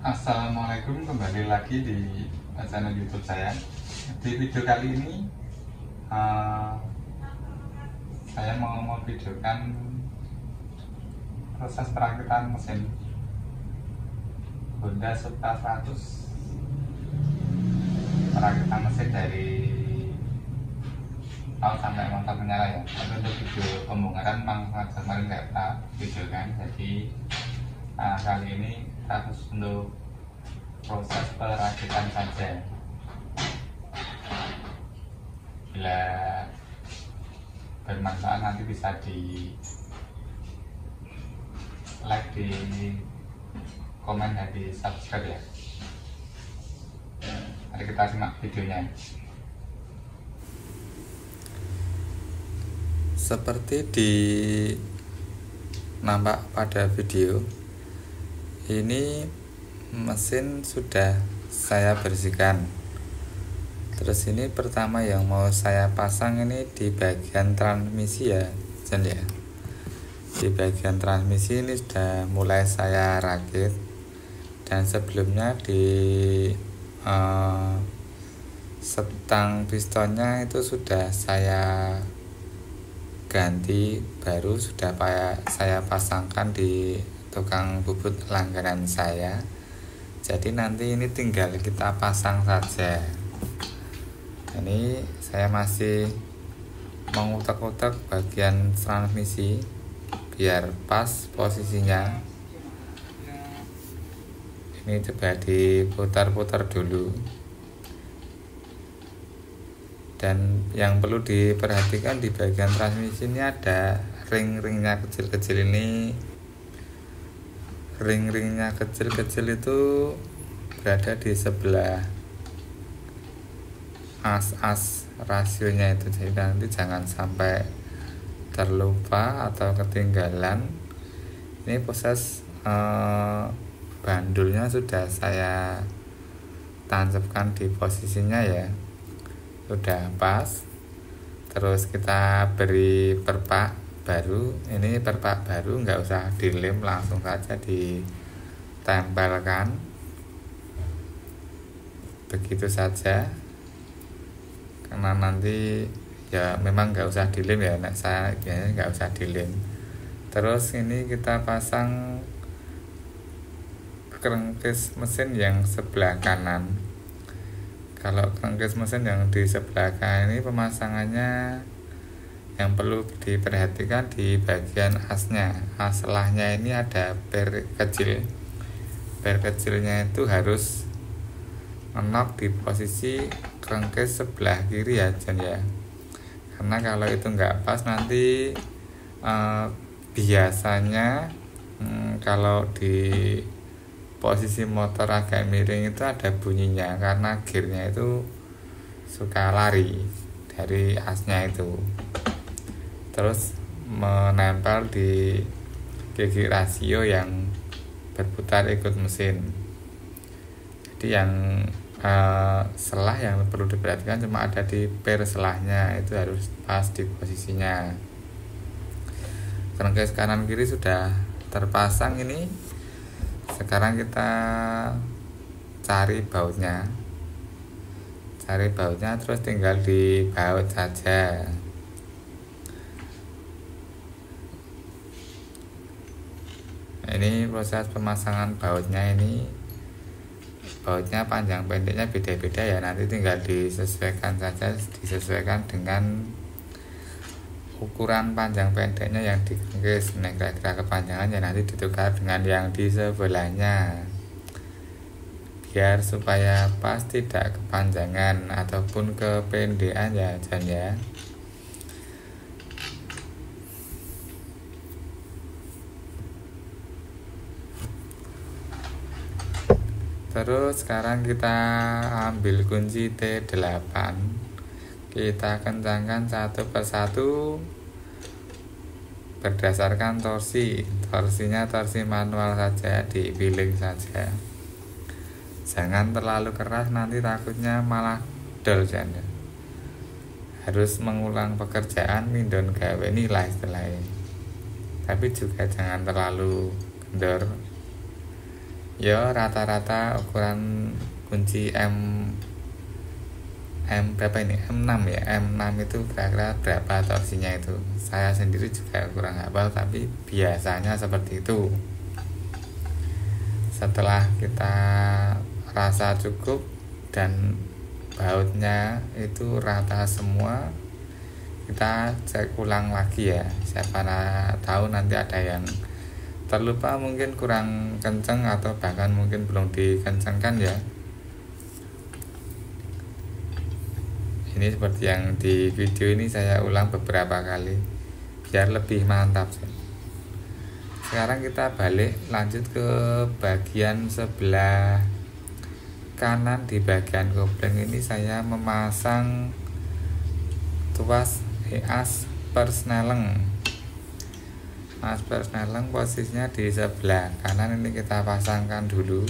Assalamualaikum, kembali lagi di channel YouTube saya. Di video kali ini saya mau videokan proses perakitan mesin Honda Supra 100. Perakitan mesin dari awal sampai motor menyala ya. Tapi untuk video pembongkaran memang kemarin nggak kita videokan. Jadi kali ini kita harus untuk proses perakitan saja. Bila bermanfaat nanti bisa di like, di komen, dan di subscribe ya. Mari kita simak videonya. Seperti di nampak pada video ini, mesin sudah saya bersihkan. Terus ini pertama yang mau saya pasang ini di bagian transmisi ya, Jen ya. Di bagian transmisi ini sudah mulai saya rakit, dan sebelumnya di setang pistonnya itu sudah saya ganti, baru sudah saya pasangkan di tukang bubut langganan saya. Jadi nanti ini tinggal kita pasang saja. Ini saya masih mengutak-utak bagian transmisi biar pas posisinya. Ini coba diputar-putar dulu. Dan yang perlu diperhatikan di bagian transmisi ini ada ring-ringnya kecil-kecil ini. Ring-ringnya kecil-kecil itu berada di sebelah as-as rasionya itu. Jadi nanti jangan sampai terlupa atau ketinggalan. Ini proses bandulnya sudah saya tancapkan di posisinya ya, sudah pas. Terus kita beri perpak baru. Ini perpak baru, nggak usah dilem, langsung saja ditempelkan begitu saja, karena nanti ya memang nggak usah dilem ya, saya nggak usah dilem. Terus ini kita pasang kerengkis mesin yang sebelah kanan. Kalau kerengkis mesin yang di sebelah kanan ini pemasangannya yang perlu diperhatikan di bagian asnya. As selahnya ini ada per kecil. Per kecilnya itu harus menok di posisi kerengkis sebelah kiri ya, Jan ya. Karena kalau itu nggak pas nanti biasanya kalau di posisi motor agak miring itu ada bunyinya, karena gearnya itu suka lari dari asnya itu, terus menempel di gigi rasio yang berputar ikut mesin. Jadi yang selah yang perlu diperhatikan cuma ada di per selahnya, itu harus pas di posisinya. Kerengkis kanan kiri sudah terpasang ini. Sekarang kita cari bautnya. Terus tinggal dibaut saja. Ini proses pemasangan bautnya. Ini bautnya panjang pendeknya beda-beda ya, nanti tinggal disesuaikan saja, disesuaikan dengan ukuran panjang pendeknya yang dikerengkis. Nah, kira-kira kepanjangannya nanti ditukar dengan yang di sebelahnya, biar supaya pas, tidak kepanjangan ataupun kependekan ya, Jan ya. Terus sekarang kita ambil kunci T8, kita kencangkan satu persatu berdasarkan torsinya torsi manual saja, dipilih saja, jangan terlalu keras, nanti takutnya malah dol. Janda harus mengulang pekerjaan mindon gawe nilai istilahnya, tapi juga jangan terlalu kendor. ya rata-rata ukuran kunci M berapa ini, M6 ya, M6 itu kira-kira berapa torsinya itu. Saya sendiri juga kurang hafal, tapi biasanya seperti itu. Setelah kita rasa cukup dan bautnya itu rata semua, kita cek ulang lagi ya. Siapa tahu nanti ada yang terlupa, mungkin kurang kenceng atau bahkan mungkin belum dikencengkan ya. Ini seperti yang di video ini saya ulang beberapa kali biar lebih mantap. Sekarang kita balik lanjut ke bagian sebelah kanan. Di bagian kopling ini saya memasang tuas as persneleng. As persneleng posisinya di sebelah kanan, ini kita pasangkan dulu.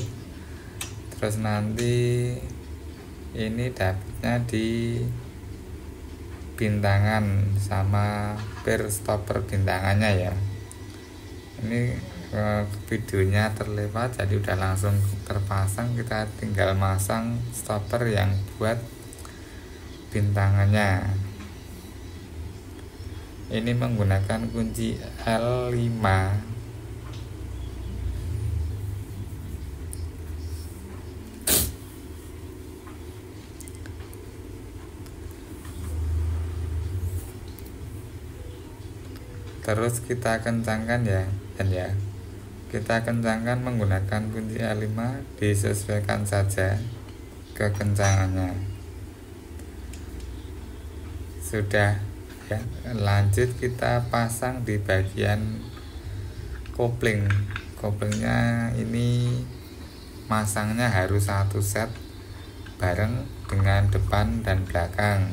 Terus nanti ini dapatnya di bintangan sama per stopper bintangannya ya. Ini videonya terlewat, jadi udah langsung terpasang. Kita tinggal masang stopper yang buat bintangannya. Ini menggunakan kunci L5. Terus kita kencangkan ya, dan ya kita kencangkan menggunakan kunci L5, disesuaikan saja kekencangannya. Sudah ya, lanjut kita pasang di bagian kopling. Koplingnya ini masangnya harus satu set bareng dengan depan dan belakang.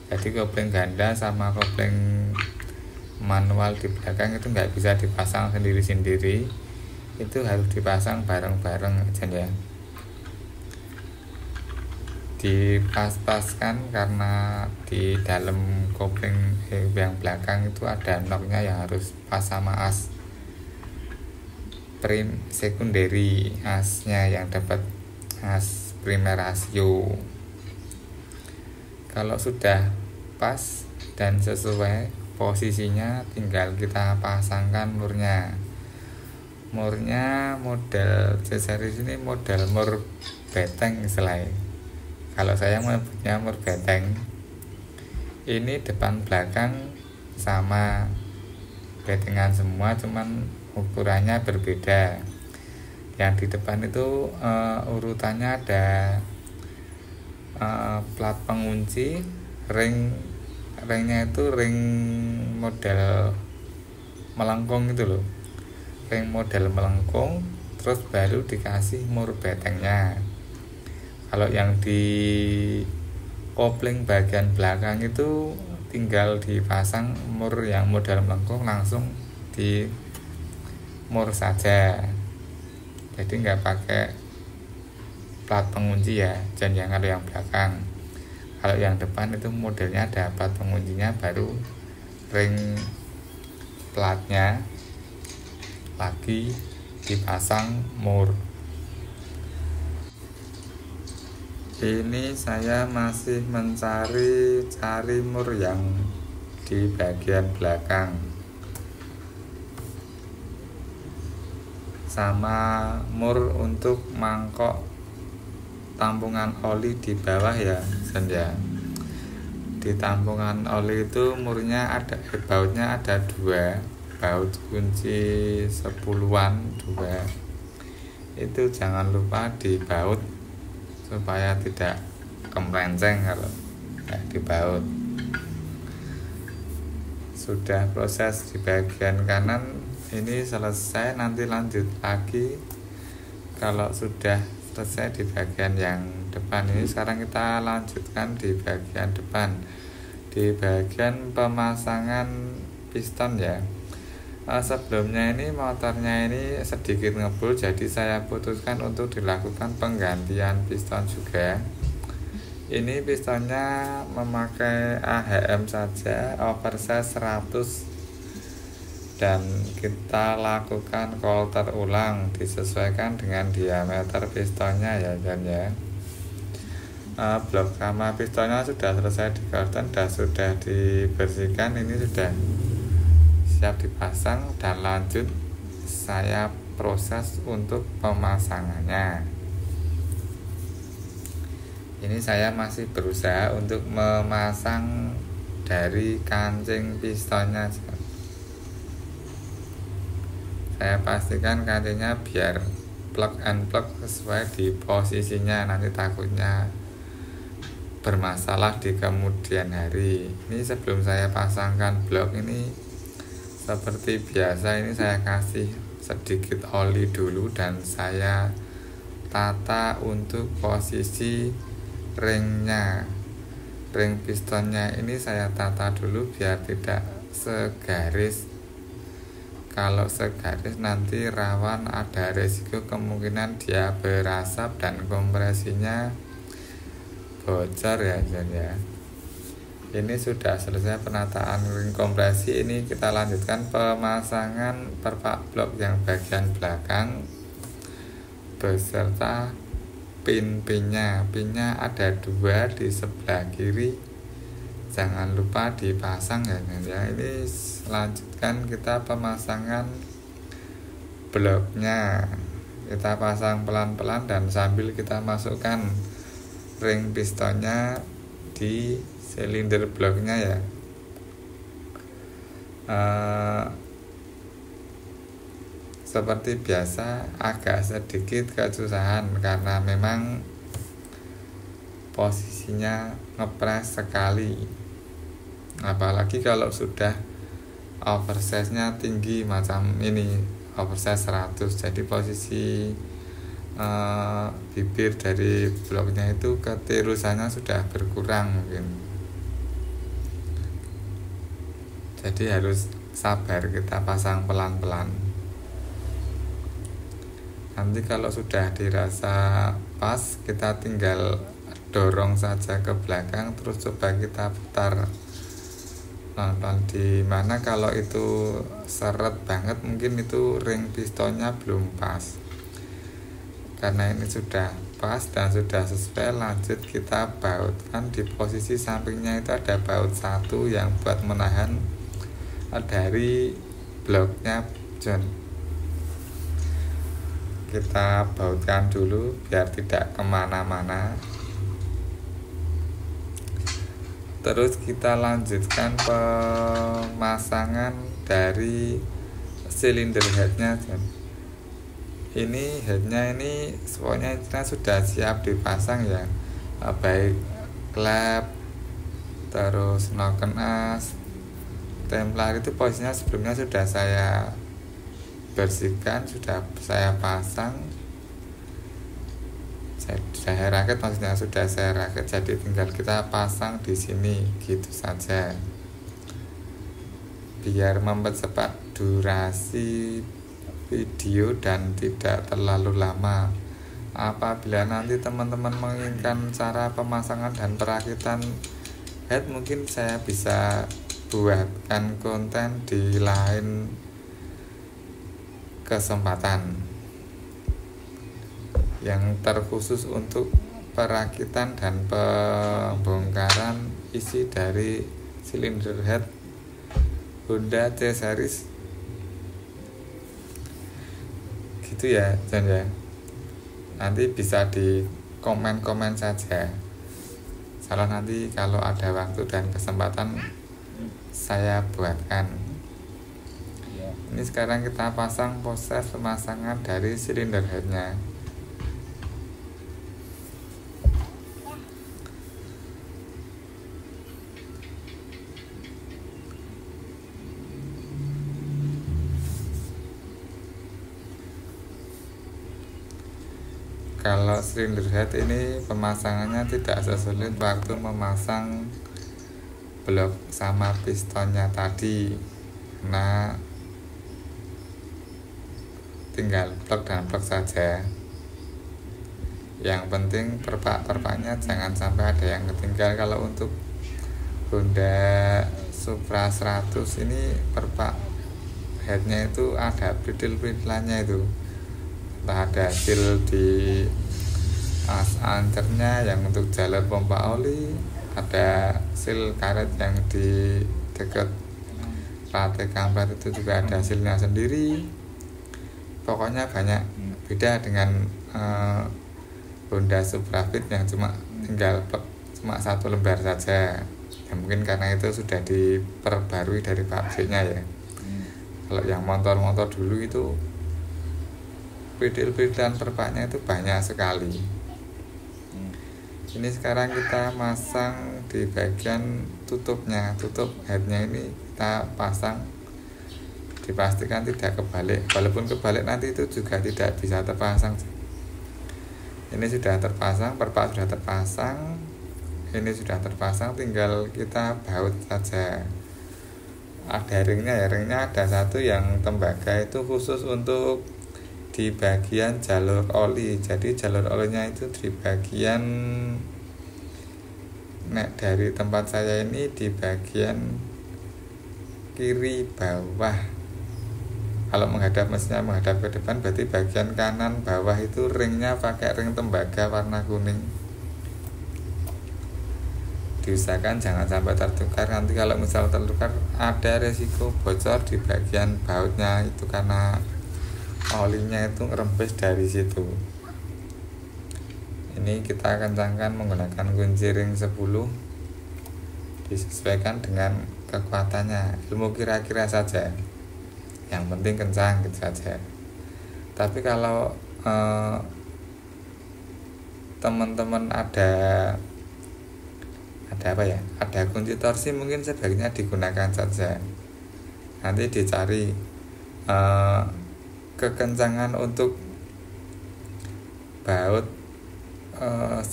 Jadi kopling ganda sama kopling manual di belakang itu nggak bisa dipasang sendiri-sendiri, itu harus dipasang bareng-bareng aja ya. Dipas-paskan karena di dalam kopling yang belakang itu ada noknya yang harus pas sama as prim sekunderi, asnya yang dapat as primer rasio. Kalau sudah pas dan sesuai posisinya, tinggal kita pasangkan murnya. Murnya model C-series ini model mur beteng istilahnya. Kalau saya menyebutnya mur beteng. Ini depan belakang sama, betengan semua, cuman ukurannya berbeda. Yang di depan itu urutannya ada plat pengunci, ringnya itu ring model melengkung itu loh, ring model melengkung, terus baru dikasih mur betengnya. Kalau yang di kopling bagian belakang itu tinggal dipasang mur yang model melengkung, langsung di mur saja, jadi nggak pakai plat pengunci ya. Dan yang ada yang belakang, kalau yang depan itu modelnya ada plat penguncinya, baru ring platnya lagi dipasang mur. Ini saya masih mencari mur yang di bagian belakang sama mur untuk mangkok tampungan oli di bawah ya, Sandya. Di tampungan oli itu murnya ada, bautnya ada dua, baut kunci 10-an dua. Itu jangan lupa dibaut supaya tidak kemelenceng kalau nggak dibaut. Sudah proses di bagian kanan ini selesai, nanti lanjut lagi kalau sudah selesai di bagian yang depan. Ini sekarang kita lanjutkan di bagian depan, di bagian pemasangan piston ya. Sebelumnya ini motornya ini sedikit ngebul, jadi saya putuskan untuk dilakukan penggantian piston juga. Ini pistonnya memakai AHM saja, oversize 100 dan kita lakukan coulter ulang disesuaikan dengan diameter pistonnya ya John ya. Blok sama pistonnya sudah selesai di coulter dan sudah dibersihkan, ini sudah siap dipasang dan lanjut saya proses untuk pemasangannya. Ini saya masih berusaha untuk memasang dari kancing pistonnya. Saya pastikan kancingnya biar plug and plug sesuai di posisinya, nanti takutnya bermasalah di kemudian hari. Ini sebelum saya pasangkan blok ini, seperti biasa ini saya kasih sedikit oli dulu dan saya tata untuk posisi ringnya. Ring pistonnya ini saya tata dulu biar tidak segaris. Kalau segaris nanti rawan ada resiko kemungkinan dia berasap dan kompresinya bocor ya John ya. Ini sudah selesai penataan ring kompresi. Ini kita lanjutkan pemasangan perpak blok yang bagian belakang beserta pin-pinnya. Pinnya ada 2 di sebelah kiri, jangan lupa dipasang ya John ya. Ini lanjutkan kita pemasangan bloknya, kita pasang pelan-pelan dan sambil kita masukkan ring pistonnya di silinder bloknya ya. Seperti biasa agak sedikit kesusahan karena memang posisinya ngepres sekali, apalagi kalau sudah oversize-nya tinggi macam ini, oversize 100, jadi posisi bibir dari bloknya itu ketirusannya sudah berkurang mungkin, jadi harus sabar, kita pasang pelan-pelan. Nanti kalau sudah dirasa pas, kita tinggal dorong saja ke belakang, terus coba kita putar pelan-pelan. Di mana kalau itu seret banget mungkin itu ring pistonnya belum pas. Karena ini sudah pas dan sudah sesuai, lanjut kita bautkan. Di posisi sampingnya itu ada baut 1 yang buat menahan dari bloknya John. Kita bautkan dulu biar tidak kemana-mana. Terus kita lanjutkan pemasangan dari silinder headnya John. Ini headnya ini semuanya sudah siap dipasang ya, baik klep, terus noken as, templar itu posisinya sebelumnya sudah saya bersihkan, sudah saya pasang, saya rakit, maksudnya sudah saya rakit, jadi tinggal kita pasang di sini gitu saja biar mempercepat durasi video dan tidak terlalu lama. Apabila nanti teman-teman menginginkan cara pemasangan dan perakitan head, mungkin saya bisa buatkan konten di lain kesempatan yang terkhusus untuk perakitan dan pembongkaran isi dari silinder head Honda C series gitu ya John ya. Nanti bisa di komen-komen saja. Salah nanti kalau ada waktu dan kesempatan saya buatkan. Ini sekarang kita pasang proses pemasangan dari silinder headnya. Kalau silinder head ini pemasangannya tidak sesulit waktu memasang blok sama pistonnya tadi, nah tinggal plug dan plug saja. Yang penting perpak-perpaknya jangan sampai ada yang ketinggal. Kalau untuk Honda Supra 100 ini perpak headnya itu ada perintil-perintilannya itu, entah ada seal di as ancernya yang untuk jalur pompa oli, ada seal karet yang di dekat rantai kampret itu juga ada sealnya sendiri. Pokoknya banyak, beda dengan Honda Suprafit yang tinggal cuma 1 lembar saja ya, mungkin karena itu sudah diperbarui dari pabriknya ya. Kalau yang motor-motor dulu itu perintil-perintilan perpaknya itu banyak sekali. Ini sekarang kita masang di bagian tutupnya, tutup headnya ini kita pasang, dipastikan tidak kebalik. Walaupun kebalik nanti itu juga tidak bisa terpasang. Ini sudah terpasang, perpak sudah terpasang, ini sudah terpasang, tinggal kita baut saja. Ada ringnya ya, ringnya ada satu yang tembaga itu khusus untuk di bagian jalur oli. Jadi jalur olinya itu di bagian dari tempat saya ini di bagian kiri bawah. Kalau menghadap mesinnya menghadap ke depan, berarti bagian kanan bawah itu ringnya pakai ring tembaga warna kuning. Diusahakan jangan sampai tertukar, nanti kalau misal tertukar ada resiko bocor di bagian bautnya itu karena olinya itu ngerempes dari situ. Ini kita kencangkan menggunakan kunci ring 10, disesuaikan dengan kekuatannya, ilmu kira-kira saja, yang penting kencang gitu saja. Tapi kalau teman-teman ada apa ya, ada kunci torsi, mungkin sebaiknya digunakan saja. Nanti dicari kekencangan untuk baut 10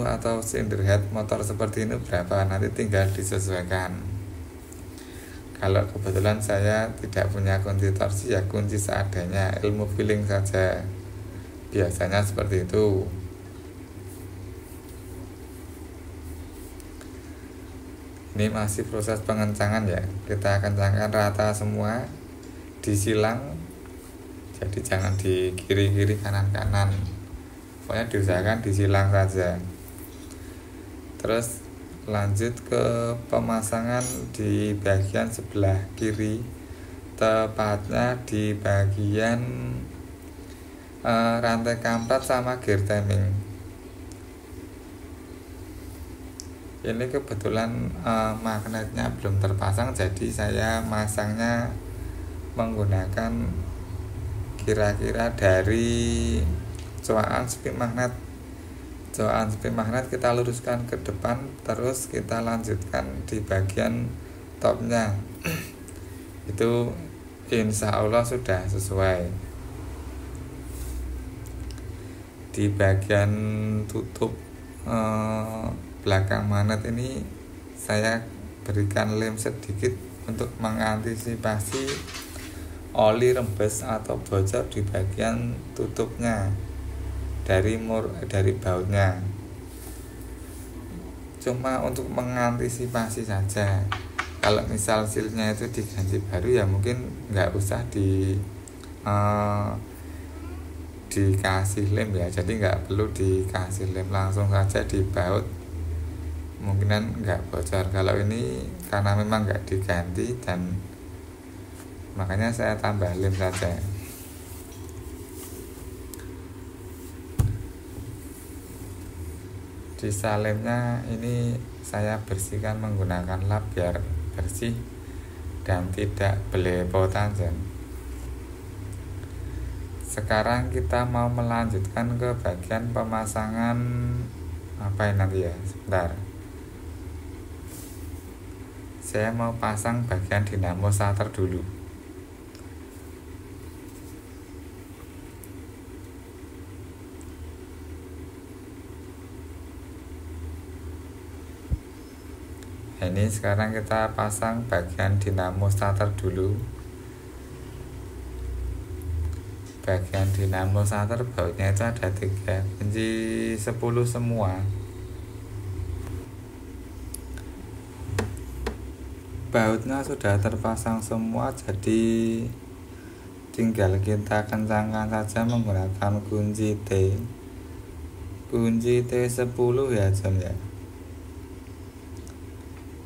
atau cylinder head motor seperti ini berapa, nanti tinggal disesuaikan. Kalau kebetulan saya tidak punya kunci torsi, ya kunci seadanya, ilmu feeling saja, biasanya seperti itu. Ini masih proses pengencangan ya, kita kencangkan rata semua, disilang, jadi jangan di kiri-kiri kanan-kanan, pokoknya diusahakan disilang saja. Terus lanjut ke pemasangan di bagian sebelah kiri, tepatnya di bagian rantai kampret sama gear timing. Ini kebetulan magnetnya belum terpasang, jadi saya masangnya menggunakan kira-kira dari coakan spin magnet. Coakan spin magnet kita luruskan ke depan, terus kita lanjutkan di bagian topnya. Itu insya Allah sudah sesuai. Di bagian tutup belakang magnet ini saya berikan lem sedikit untuk mengantisipasi oli rembes atau bocor di bagian tutupnya dari bautnya, cuma untuk mengantisipasi saja. Kalau misal sealnya itu diganti baru ya mungkin nggak usah dikasih lem ya, jadi nggak perlu dikasih lem, langsung saja dibaut, kemungkinan nggak bocor. Kalau ini karena memang nggak diganti dan makanya saya tambah lem saja. Sisa lemnya ini saya bersihkan menggunakan lap biar bersih dan tidak belepotan. Sekarang kita mau melanjutkan ke bagian pemasangan apa ini nanti ya, sebentar. Saya mau pasang bagian dinamo starter dulu. Ini sekarang kita pasang bagian dinamo starter dulu. Bagian dinamo starter bautnya itu ada 3 kunci 10 semua. Bautnya sudah terpasang semua, jadi tinggal kita kencangkan saja menggunakan kunci T. Kunci T10 ya John ya,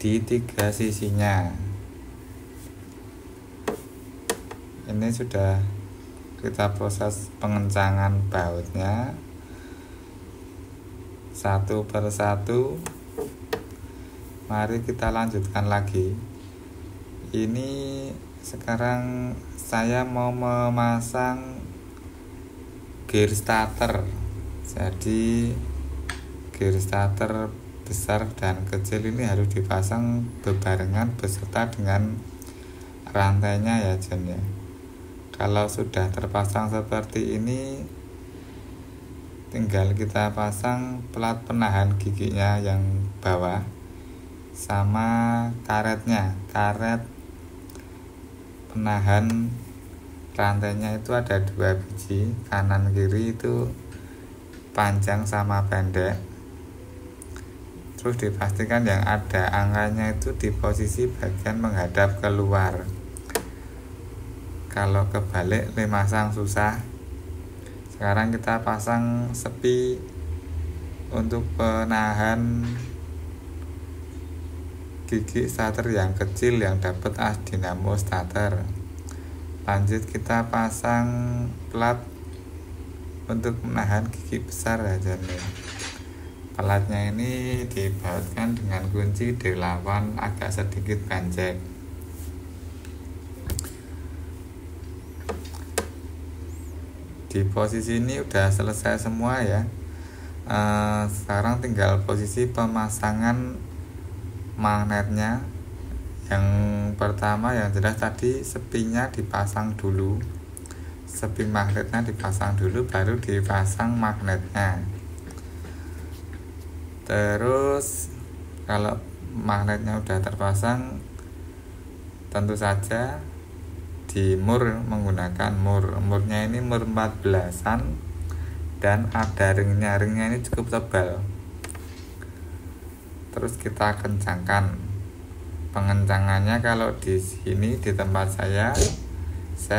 di 3 sisinya. Ini sudah kita proses pengencangan bautnya satu per satu. Mari kita lanjutkan lagi. Ini sekarang saya mau memasang gear starter. Jadi gear starter besar dan kecil ini harus dipasang berbarengan beserta dengan rantainya ya John ya. Kalau sudah terpasang seperti ini, tinggal kita pasang pelat penahan giginya yang bawah sama karetnya. Karet penahan rantainya itu ada 2 biji, kanan kiri itu panjang sama pendek. Terus dipastikan yang ada angkanya itu di posisi bagian menghadap keluar. Kalau kebalik masang susah. Sekarang kita pasang sepi untuk penahan gigi starter yang kecil yang dapat as dinamo starter. Lanjut kita pasang plat untuk menahan gigi besar aja nih. Pelatnya ini dibautkan dengan kunci D8 agak sedikit panjang. Di posisi ini udah selesai semua ya. Sekarang tinggal posisi pemasangan magnetnya. Yang pertama yang jelas tadi sepinya dipasang dulu, sepi magnetnya dipasang dulu, baru dipasang magnetnya. Terus kalau magnetnya udah terpasang, tentu saja di mur menggunakan murnya ini mur 14an dan ada ringnya ini cukup tebal. Terus kita kencangkan. Pengencangannya kalau di sini di tempat saya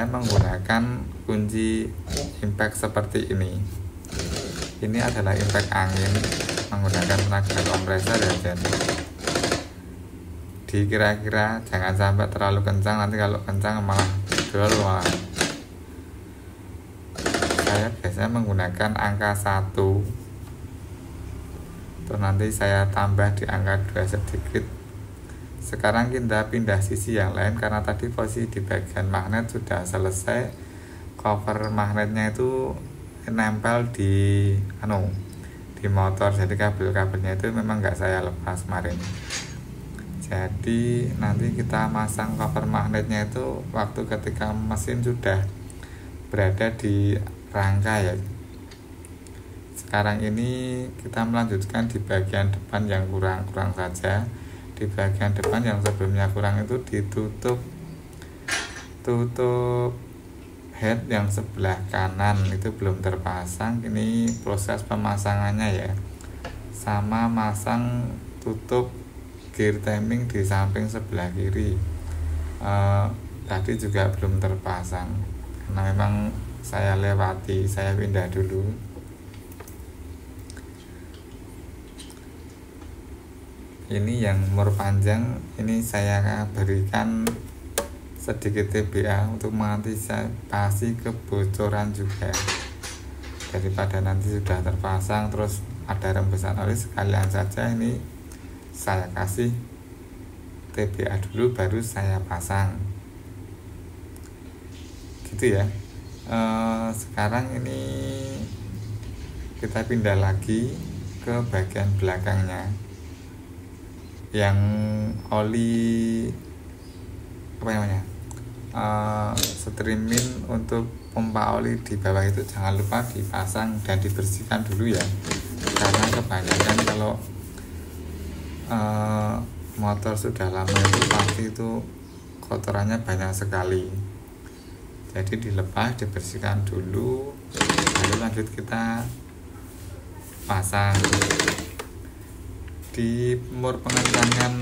menggunakan kunci impact seperti ini. Ini adalah impact angin menggunakan tenaga kompresor ya Jen. Dikira-kira jangan sampai terlalu kencang, nanti kalau kencang malah dol. Saya biasanya menggunakan angka 1. Terus nanti saya tambah di angka 2 sedikit. Sekarang kita pindah sisi yang lain karena tadi posisi di bagian magnet sudah selesai. Cover magnetnya itu nempel di motor, jadi kabel-kabelnya itu memang nggak saya lepas kemarin. Jadi nanti kita masang cover magnetnya itu waktu ketika mesin sudah berada di rangka ya. Sekarang ini kita melanjutkan di bagian depan yang kurang saja. Di bagian depan yang sebelumnya kurang itu ditutup head yang sebelah kanan itu belum terpasang. Ini proses pemasangannya ya, sama masang tutup gear timing di samping sebelah kiri. Tadi juga belum terpasang karena memang saya lewati, saya pindah dulu. Ini yang mur panjang, ini saya berikan sedikit TBA untuk mengantisipasi kebocoran juga, daripada nanti sudah terpasang terus ada rembesan oli. Sekalian saja ini saya kasih TBA dulu baru saya pasang gitu ya. Sekarang ini kita pindah lagi ke bagian belakangnya yang oli streaming untuk pompa oli di bawah itu jangan lupa dipasang dan dibersihkan dulu ya, karena kebanyakan kalau motor sudah lama itu pasti itu kotorannya banyak sekali. Jadi dilepas, dibersihkan dulu, lalu lanjut kita pasang. Di mur pengencangan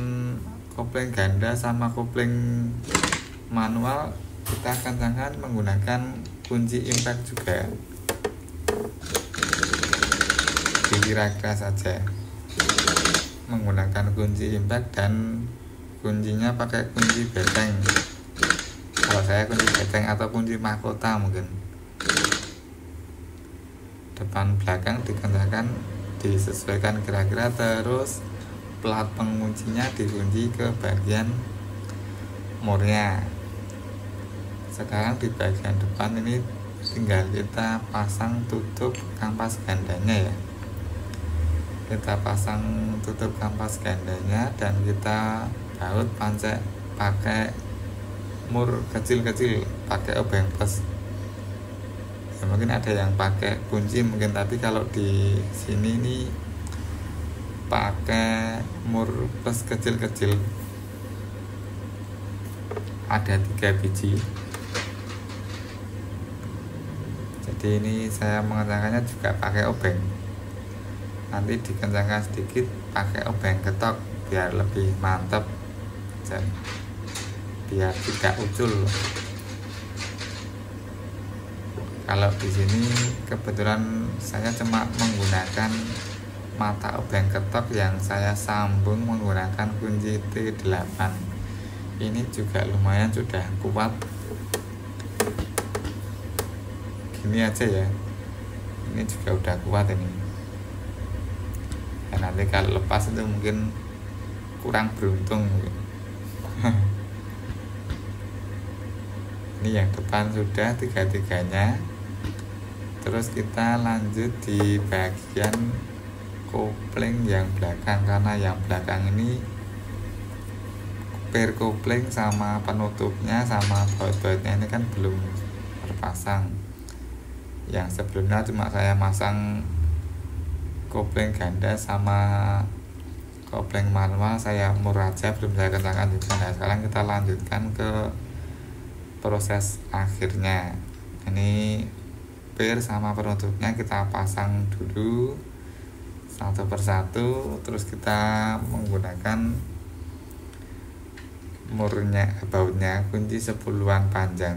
kopling ganda sama kopling manual kita kencangkan menggunakan kunci impact juga, kira-kira saja menggunakan kunci impact, dan kuncinya pakai kunci beteng. Kalau saya kunci beteng atau kunci mahkota mungkin. Depan belakang dikencangkan, disesuaikan kira-kira, terus plat penguncinya dikunci ke bagian murnya. Sekarang di bagian depan ini tinggal kita pasang tutup kampas gandanya ya. Kita pasang tutup kampas gandanya dan kita baut pancek pakai mur kecil-kecil, pakai obeng plus. Ya, mungkin ada yang pakai kunci mungkin, tapi kalau di sini nih pakai mur plus kecil-kecil, ada 3 biji. Jadi ini saya mengencangkannya juga pakai obeng, nanti dikencangkan sedikit pakai obeng ketok biar lebih mantap dan biar tidak ucul. Kalau di sini kebetulan saya cuma menggunakan mata obeng ketok yang saya sambung menggunakan kunci T8. Ini juga lumayan sudah kuat. Gini aja ya. Ini juga udah kuat ini. Ya, nanti kalau lepas itu mungkin kurang beruntung. Ini yang depan sudah tiga-tiganya. Terus kita lanjut di bagian kopling yang belakang, karena yang belakang ini pair kopling sama penutupnya sama baut-bautnya ini kan belum terpasang. Yang sebelumnya cuma saya masang kopling ganda sama kopling manual, saya mur aja, belum saya kencangkan juga. Nah, sekarang kita lanjutkan ke proses akhirnya. Ini pair sama penutupnya kita pasang dulu satu persatu, terus kita menggunakan murnya, bautnya kunci 10-an panjang.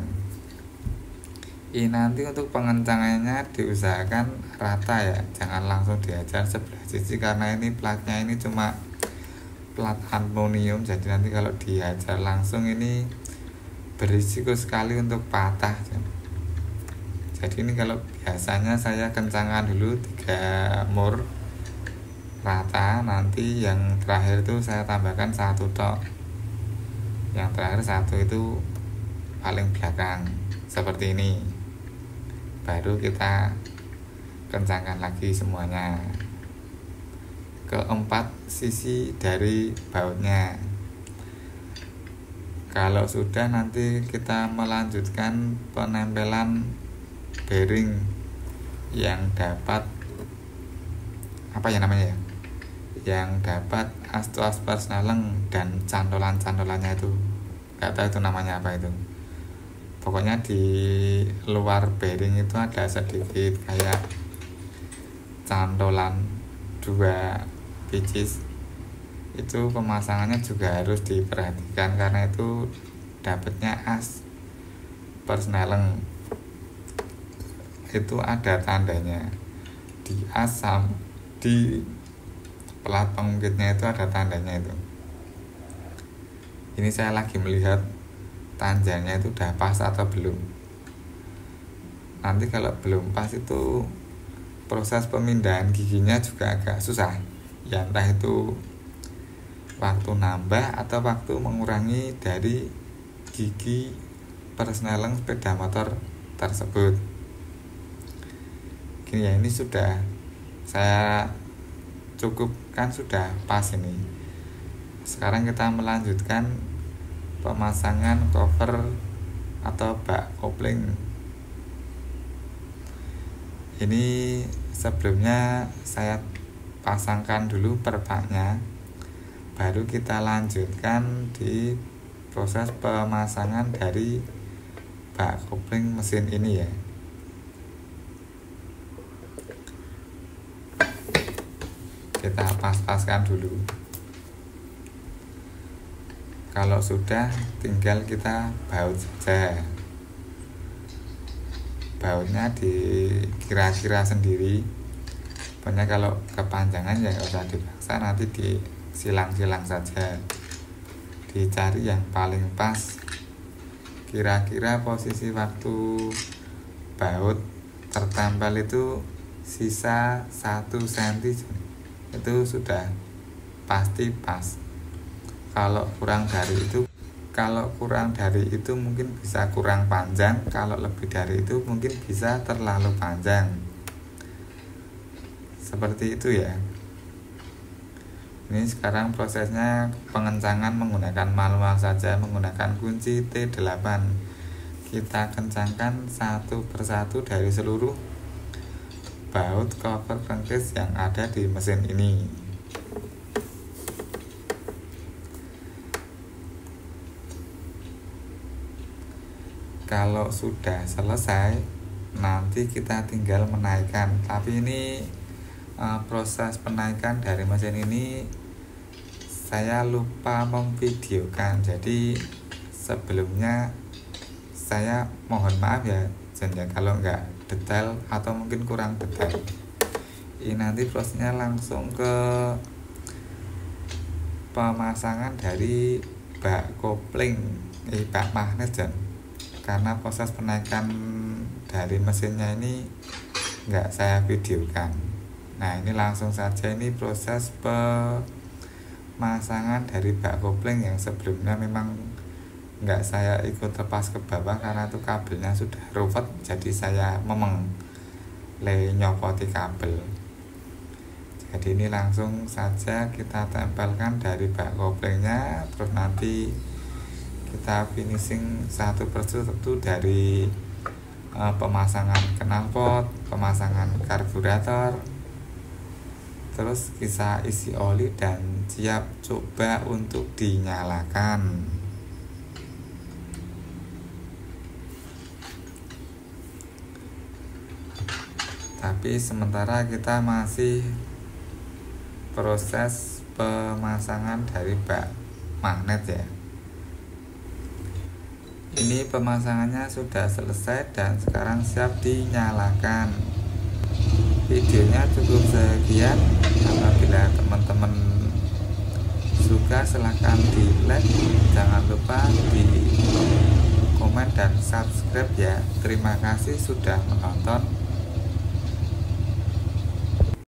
Ini nanti untuk pengencangannya diusahakan rata ya, jangan langsung diajar sebelah sisi, karena ini platnya ini cuma plat aluminium, jadi nanti kalau diajar langsung ini berisiko sekali untuk patah. Jadi ini kalau biasanya saya kencangkan dulu 3 mur rata, nanti yang terakhir itu saya tambahkan 1 tok, yang terakhir 1 itu paling belakang seperti ini, baru kita kencangkan lagi semuanya ke 4 sisi dari bautnya. Kalau sudah, nanti kita melanjutkan penempelan bearing yang dapat apa ya namanya ya, yang dapat as-to-as persneleng dan cantolan-cantolannya itu, nggak tahu itu namanya apa itu. Pokoknya di luar bearing itu ada sedikit kayak cantolan 2 pieces. Itu pemasangannya juga harus diperhatikan, karena itu dapatnya as persneleng. Itu ada tandanya di asam, di plat pengungkitnya itu ada tandanya itu. Ini saya lagi melihat tanjangnya itu udah pas atau belum. Nanti kalau belum pas itu proses pemindahan giginya juga agak susah ya, entah itu waktu nambah atau waktu mengurangi dari gigi persneleng sepeda motor tersebut. Gini ya, ini sudah saya cukupkan, sudah pas ini. Sekarang kita melanjutkan pemasangan cover atau bak kopling. Ini sebelumnya saya pasangkan dulu per baknya, baru kita lanjutkan di proses pemasangan dari bak kopling mesin ini ya. Kita pas-paskan dulu. Kalau sudah, tinggal kita baut saja. bautnya dikira-kira sendiri. Pokoknya kalau kepanjangan ya nggak usah dipaksa, nanti disilang-silang saja, dicari yang paling pas. Kira-kira posisi waktu baut tertempel itu sisa 1 cm, itu sudah pasti pas. Kalau kurang dari itu mungkin bisa kurang panjang, kalau lebih dari itu mungkin bisa terlalu panjang. Seperti itu ya. Ini sekarang prosesnya pengencangan menggunakan manual saja, menggunakan kunci T8. Kita kencangkan satu persatu dari seluruh baut cover crankcase yang ada di mesin ini. Kalau sudah selesai, nanti kita tinggal menaikkan. Tapi ini proses penaikan dari mesin ini saya lupa memvideokan, jadi sebelumnya saya mohon maaf ya kalau nggak detail atau mungkin kurang detail. Ini nanti prosesnya langsung ke pemasangan dari bak kopling, bak magnet, karena proses penaikan dari mesinnya ini nggak saya videokan. Nah, ini langsung saja, ini proses pemasangan dari bak kopling yang sebelumnya memang nggak saya ikut lepas ke bawah karena itu kabelnya sudah ruwet, jadi saya nyopoti kabel. Jadi ini langsung saja kita tempelkan dari bak koplingnya, terus nanti kita finishing satu persatu dari pemasangan knalpot, pemasangan karburator, terus kita isi oli dan siap coba untuk dinyalakan. Tapi sementara kita masih proses pemasangan dari bak magnet ya. Ini pemasangannya sudah selesai dan sekarang siap dinyalakan. Videonya cukup sekian. Apabila teman-teman suka silahkan di like, jangan lupa di komen dan subscribe ya. Terima kasih sudah menonton.